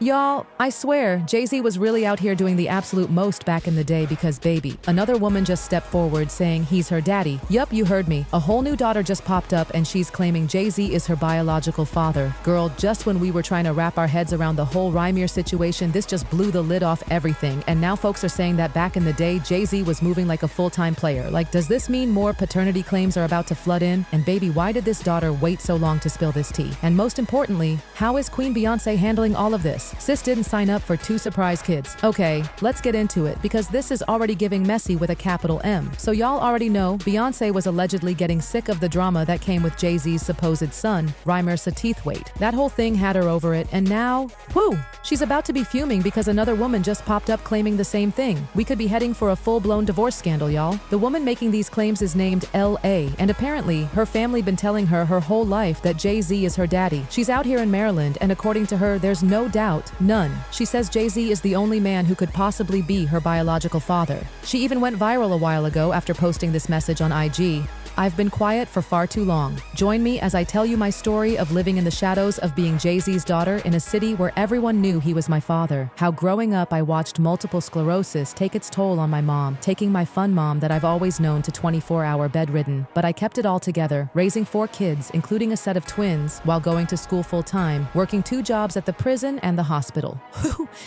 Y'all, I swear, Jay-Z was really out here doing the absolute most back in the day because baby, another woman just stepped forward saying he's her daddy. Yup, you heard me. A whole new daughter just popped up and she's claiming Jay-Z is her biological father. Girl, just when we were trying to wrap our heads around the whole Rymir situation, this just blew the lid off everything. And now folks are saying that back in the day, Jay-Z was moving like a full-time player. Like, does this mean more paternity claims are about to flood in? And baby, why did this daughter wait so long to spill this tea? And most importantly, how is Queen Beyoncé handling all of this? Sis didn't sign up for 2 surprise kids. Okay, let's get into it because this is already giving messy with a capital M. So y'all already know Beyoncé was allegedly getting sick of the drama that came with Jay-Z's supposed son, Rymir Satithwaite. That whole thing had her over it, and now, whoo, she's about to be fuming because another woman just popped up claiming the same thing. We could be heading for a full-blown divorce scandal, y'all. The woman making these claims is named L.A., and apparently her family been telling her whole life that Jay-Z is her daddy. She's out here in Maryland, and according to her, there's no doubt, none. She says Jay-Z is the only man who could possibly be her biological father. She even went viral a while ago after posting this message on IG. I've been quiet for far too long. Join me as I tell you my story of living in the shadows of being Jay-Z's daughter in a city where everyone knew he was my father. How growing up I watched multiple sclerosis take its toll on my mom, taking my fun mom that I've always known to 24-hour bedridden. But I kept it all together, raising 4 kids, including a set of twins, while going to school full-time, working 2 jobs at the prison and the hospital.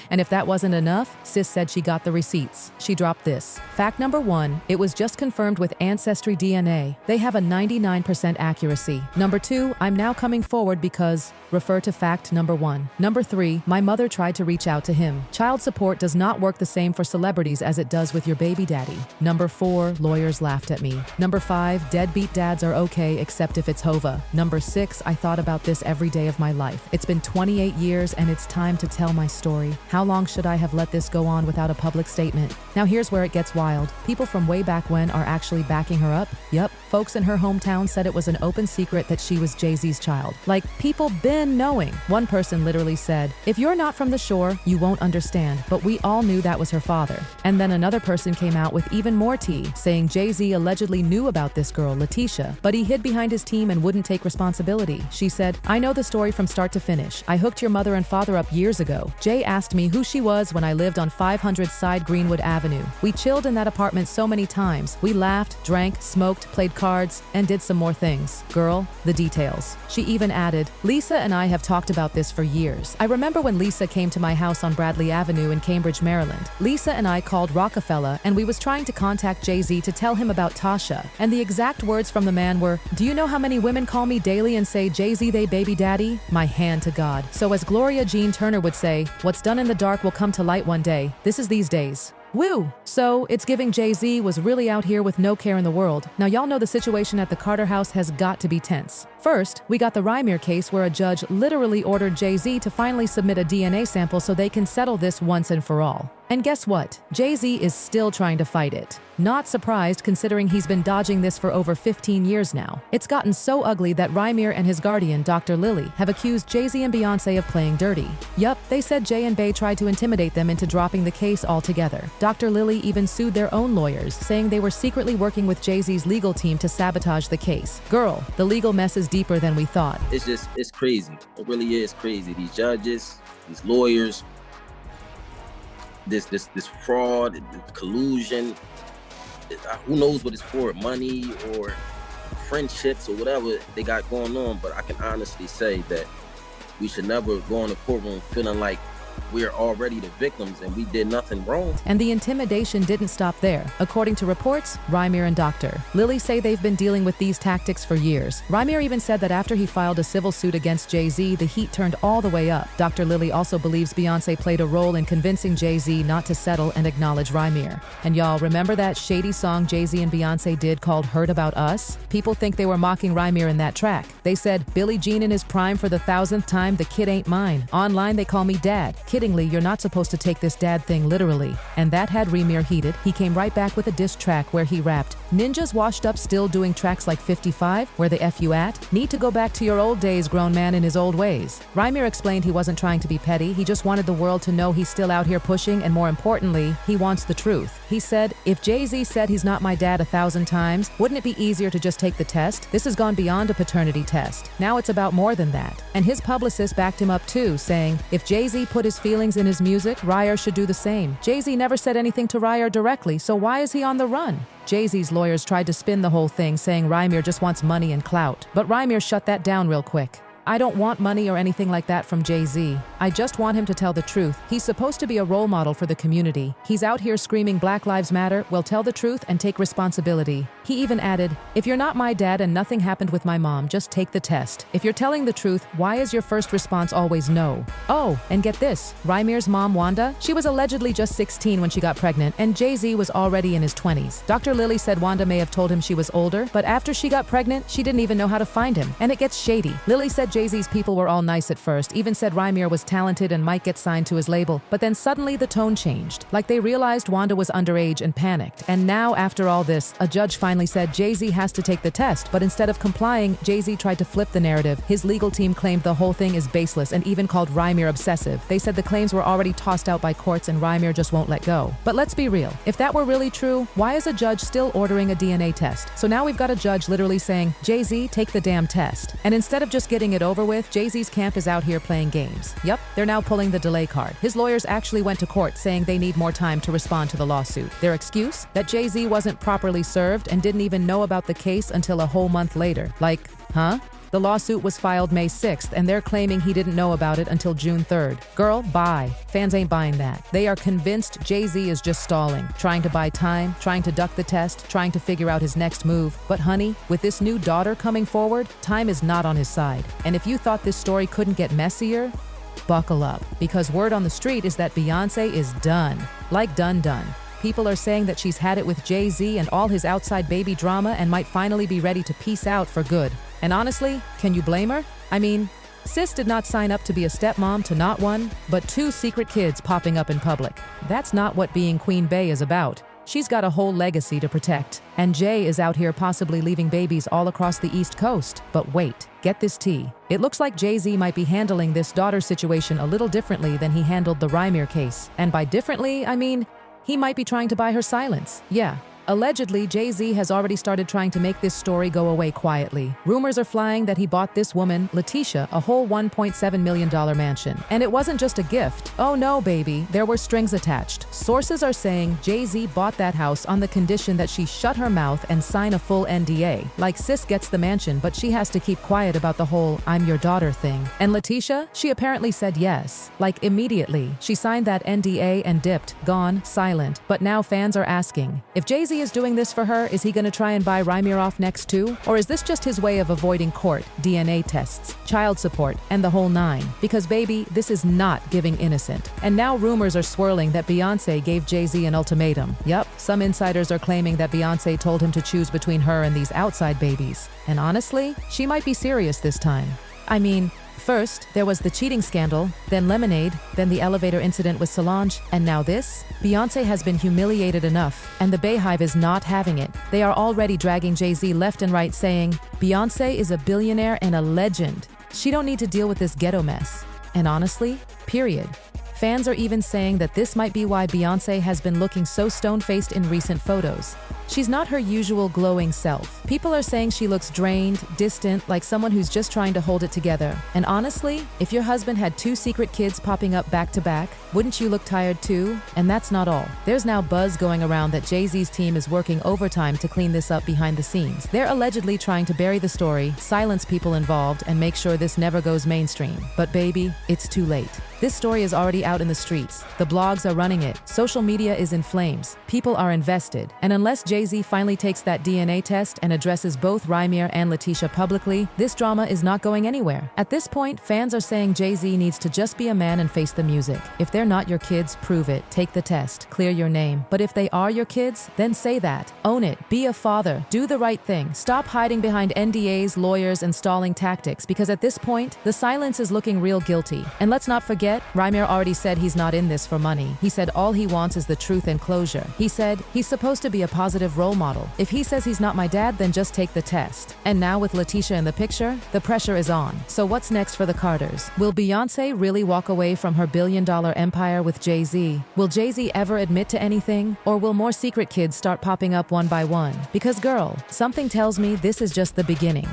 And if that wasn't enough, sis said she got the receipts. She dropped this. Fact number 1, it was just confirmed with Ancestry DNA. They have a 99% accuracy. Number 2, I'm now coming forward because, refer to fact number 1. Number 3, my mother tried to reach out to him. Child support does not work the same for celebrities as it does with your baby daddy. Number 4, lawyers laughed at me. Number 5, deadbeat dads are okay except if it's Hova. Number 6, I thought about this every day of my life. It's been 28 years and it's time to tell my story. How long should I have let this go on without a public statement? Now here's where it gets wild. People from way back when are actually backing her up. Yup. Folks in her hometown said it was an open secret that she was Jay-Z's child. Like, people been knowing. One person literally said, if you're not from the shore, you won't understand, but we all knew that was her father. And then another person came out with even more tea, saying Jay-Z allegedly knew about this girl, Letitia, but he hid behind his team and wouldn't take responsibility. She said, I know the story from start to finish. I hooked your mother and father up years ago. Jay asked me who she was when I lived on 500 Side Greenwood Avenue. We chilled in that apartment so many times. We laughed, drank, smoked, played cards, and did some more things. Girl, the details. She even added, Lisa and I have talked about this for years. I remember when Lisa came to my house on Bradley Avenue in Cambridge, Maryland. Lisa and I called Rockefeller and we was trying to contact Jay-Z to tell him about Tasha. And the exact words from the man were, do you know how many women call me daily and say Jay-Z they baby daddy? My hand to God. So as Gloria Jean Turner would say, what's done in the dark will come to light one day. This is these days. Woo! So, it's giving Jay-Z was really out here with no care in the world. Now y'all know the situation at the Carter house has got to be tense. First, we got the Rymir case where a judge literally ordered Jay-Z to finally submit a DNA sample so they can settle this once and for all. And guess what? Jay-Z is still trying to fight it. Not surprised considering he's been dodging this for over 15 years now. It's gotten so ugly that Rymir and his guardian, Dr. Lily, have accused Jay-Z and Beyoncé of playing dirty. Yup, they said Jay and Bey tried to intimidate them into dropping the case altogether. Dr. Lily even sued their own lawyers, saying they were secretly working with Jay-Z's legal team to sabotage the case. Girl, the legal mess is deeper than we thought. It's crazy. It really is crazy. These judges, these lawyers, this fraud, collusion, who knows what it's for, money or friendships or whatever they got going on. But I can honestly say that we should never go in the courtroom feeling like we're already the victims and we did nothing wrong. And the intimidation didn't stop there. According to reports, Rymir and Dr. Lily say they've been dealing with these tactics for years. Rymir even said that after he filed a civil suit against Jay-Z, the heat turned all the way up. Dr. Lily also believes Beyoncé played a role in convincing Jay-Z not to settle and acknowledge Rymir. And y'all, remember that shady song Jay-Z and Beyoncé did called Heard About Us? People think they were mocking Rymir in that track. They said, Billie Jean in his prime for the 1000th time, the kid ain't mine. Online they call me dad. Kiddingly, you're not supposed to take this dad thing literally. And that had Rymir heated. He came right back with a diss track where he rapped, ninjas washed up still doing tracks like 55, where the F you at? Need to go back to your old days, grown man in his old ways. Rymir explained he wasn't trying to be petty, he just wanted the world to know he's still out here pushing, and more importantly, he wants the truth. He said, if Jay-Z said he's not my dad 1,000 times, wouldn't it be easier to just take the test? This has gone beyond a paternity test. Now it's about more than that. And his publicist backed him up too, saying, if Jay-Z put his feelings in his music, Ryer should do the same. Jay-Z never said anything to Ryer directly, so why is he on the run? Jay-Z's lawyers tried to spin the whole thing, saying Ryer just wants money and clout. But Ryer shut that down real quick. I don't want money or anything like that from Jay-Z. I just want him to tell the truth. He's supposed to be a role model for the community. He's out here screaming Black Lives Matter, well, tell the truth and take responsibility. He even added, if you're not my dad and nothing happened with my mom, just take the test. If you're telling the truth, why is your first response always no? Oh, and get this, Rymer's mom, Wanda, she was allegedly just 16 when she got pregnant, and Jay-Z was already in his 20s. Dr. Lily said Wanda may have told him she was older, but after she got pregnant, she didn't even know how to find him. And it gets shady. Lily said Jay-Z's people were all nice at first, even said Rymer was talented and might get signed to his label, but then suddenly the tone changed. Like they realized Wanda was underage and panicked. And now, after all this, a judge finally said Jay-Z has to take the test, but instead of complying, Jay-Z tried to flip the narrative. His legal team claimed the whole thing is baseless and even called Rymer obsessive. They said the claims were already tossed out by courts and Rymer just won't let go. But let's be real, if that were really true, why is a judge still ordering a DNA test? So now we've got a judge literally saying, Jay-Z, take the damn test. And instead of just getting it over with, Jay-Z's camp is out here playing games. Yup, they're now pulling the delay card. His lawyers actually went to court saying they need more time to respond to the lawsuit. Their excuse? That Jay-Z wasn't properly served and didn't even know about the case until a whole month later. Like, huh? The lawsuit was filed May 6th, and they're claiming he didn't know about it until June 3rd. Girl, bye. Fans ain't buying that. They are convinced Jay-Z is just stalling, trying to buy time, trying to duck the test, trying to figure out his next move. But honey, with this new daughter coming forward, time is not on his side. And if you thought this story couldn't get messier, buckle up. Because word on the street is that Beyoncé is done. Like done. People are saying that she's had it with Jay-Z and all his outside baby drama and might finally be ready to peace out for good. And honestly, can you blame her? I mean, sis did not sign up to be a stepmom to not one, but two secret kids popping up in public. That's not what being Queen Bey is about. She's got a whole legacy to protect. And Jay is out here possibly leaving babies all across the East Coast. But wait, get this tea. It looks like Jay-Z might be handling this daughter situation a little differently than he handled the Rymer case. And by differently, I mean, he might be trying to buy her silence. Yeah. Allegedly, Jay-Z has already started trying to make this story go away quietly. Rumors are flying that he bought this woman, Letitia, a whole $1.7 million mansion. And it wasn't just a gift. Oh no, baby, there were strings attached. Sources are saying Jay-Z bought that house on the condition that she shut her mouth and sign a full NDA. Like sis gets the mansion, but she has to keep quiet about the whole I'm your daughter thing. And Letitia, she apparently said yes. Like immediately. She signed that NDA and dipped, gone, silent. But now fans are asking, if Jay-Z is doing this for her, is he gonna try and buy Rymer off next too? Or is this just his way of avoiding court, DNA tests, child support, and the whole nine? Because baby, this is not giving innocent. And now rumors are swirling that Beyoncé gave Jay-Z an ultimatum. Yup, some insiders are claiming that Beyoncé told him to choose between her and these outside babies. And honestly, she might be serious this time. I mean, first, there was the cheating scandal, then Lemonade, then the elevator incident with Solange, and now this? Beyoncé has been humiliated enough, and the Bayhive is not having it. They are already dragging Jay-Z left and right saying, Beyoncé is a billionaire and a legend. She don't need to deal with this ghetto mess. And honestly, period. Fans are even saying that this might be why Beyoncé has been looking so stone-faced in recent photos. She's not her usual glowing self. People are saying she looks drained, distant, like someone who's just trying to hold it together. And honestly, if your husband had two secret kids popping up back to back, wouldn't you look tired too? And that's not all. There's now buzz going around that Jay-Z's team is working overtime to clean this up behind the scenes. They're allegedly trying to bury the story, silence people involved, and make sure this never goes mainstream. But baby, it's too late. This story is already out in the streets. The blogs are running it. Social media is in flames. People are invested. And unless Jay-Z finally takes that DNA test and addresses both Rymer and Letitia publicly, this drama is not going anywhere. At this point, fans are saying Jay-Z needs to just be a man and face the music. If they're not your kids, prove it. Take the test. Clear your name. But if they are your kids, then say that. Own it. Be a father. Do the right thing. Stop hiding behind NDAs, lawyers, and stalling tactics, because at this point, the silence is looking real guilty. And let's not forget, Rymer already said he's not in this for money. He said all he wants is the truth and closure. He said he's supposed to be a positive role model. If he says he's not my dad, then just take the test. And now with Letitia in the picture, the pressure is on. So what's next for the Carters? Will Beyoncé really walk away from her billion-dollar empire with Jay-Z? Will Jay-Z ever admit to anything? Or will more secret kids start popping up one by one? Because girl, something tells me this is just the beginning.